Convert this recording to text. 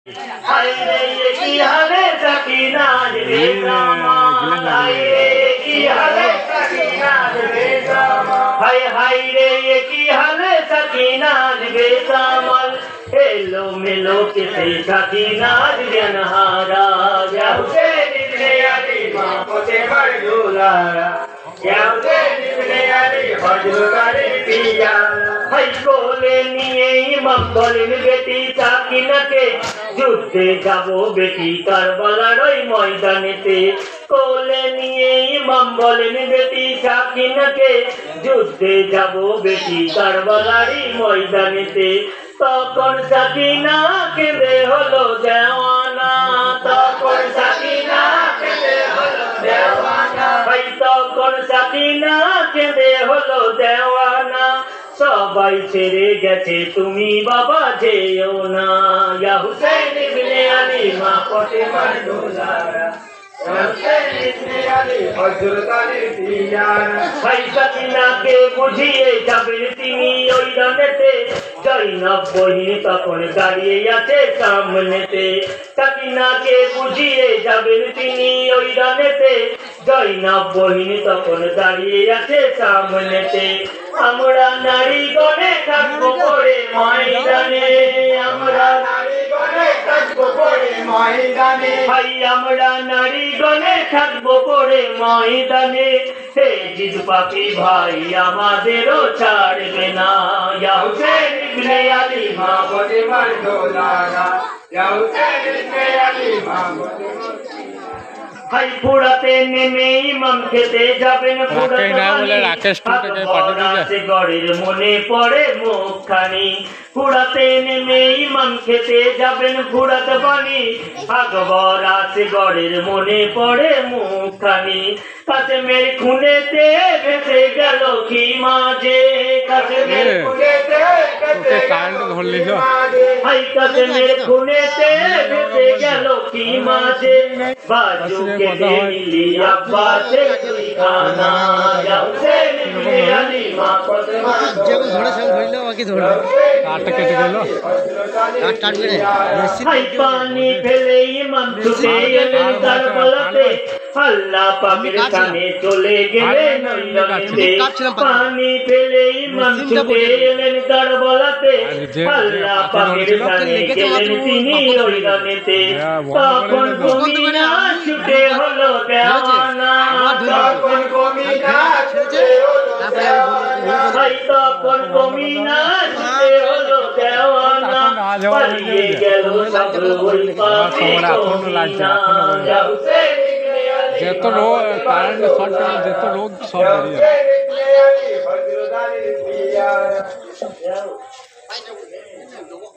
हाय रे ये की हाले सकीना रे रामा हाय रे ये की हाले सकीना रे रामा हाय रे ये की हाले सकीना रे रामा हेलो मिलो के सकीना रे अनहारा या हुसैन इब्ने अली मां पोते बड़ुलारा या हुसैन इब्ने अली हजरत पिया हाय कोले निये इमाम बोलेन बेटी साकिनाके যুদ্ধে যাব বেটি কারবালার ওই ময়দানেতে কোলে নিয়ে ইমাম বলেন বেটি সাকিনাকে যুদ্ধে যাব বেটি কারবালারই ময়দানেতে তখন সাকিনা কেঁদে হলো দেওয়ানা তখন সাকিনা কেঁদে হলো দেওয়ানা ভাই তখন সাকিনা কেঁদে হলো দেওয়ানা সবাই ছেড়ে গেছে তুমি বাবা যেও না ইয়া হুসেন ইবনে আলী মা ফাতেমার দুলারা হুসেন ইবনে আলী হযরত আলী পিয়ারা ভাই সাকিনাকে বুঝিয়ে যাবেন তিনি ওই রানেতে জয়নব বহিন তখন দাঁড়িয়ে আছে সামনেতে সাকিনাকে বুঝিয়ে যাবেন তিনি ওই রানেতে জয়নব বহিন তখন দাঁড়িয়ে আছে সামনেতে আমরা নারীগণে থাকবো পড়ে ময়দানে আমরা নারীগণে থাকবো পড়ে ময়দানে ভাই আমরা নারীগণে থাকবো পড়ে ময়দানে হে জিদ পাপি ভাই আমাদেরও ছাড়বে না ইয়া হুসেন ইবনে আলী মা ফাতেমার দুলারা ইয়া হুসেন ইবনে আলী মা ফাতেমার হাই পুরাতে নেমে ইমাম খেতে যাবেন পুরাতে বলে রাকেশ টুটাকে পাঠিয়ে দিয়েছে গড়ের মনে পড়ে মুখখানি পুরাতে নেমে ইমাম খেতে যাবেন পুরাতে পানি আকবর আছে গড়ের মনে পড়ে মুখখানি কাসেমের খুনেতে ভেসে গেল কি মাঝে কাসেমের খুনেতে ভেসে কারেন্ট ধরলিস হাই কাসেমের খুনেতে ভেসে গেল কি মাঝে বাজু के दिली अब्बासे कोई खाना या हुसैन इब्ने अली मां फातिमा जब थोड़ा सा धोइलो बाकी थोड़ा काट के गेलो काट के हाय पानी फेले इमाम छुटे गेलेन करबलाते আল্লাহ পাকের কানে চলে গেলেন নইরাতে পানি ফেলে ইমাম ছুটে এলেন কারবালাতে আল্লাহ পাকের কানে গেলেন তিনি ওই রানেতে তখন কমিনা ছুটে হলো দেওয়ানা তখন কমিনা ছুটে হলো দেওয়ানা তখন কমিনা ছুটে হলো দেওয়ানা পালিয়ে গেল সব ওই পাপি কমিনা ইয়া হুসেন যেত রোগ কারেন্ট শর্ট যেত রোগ সব বেরিয়ে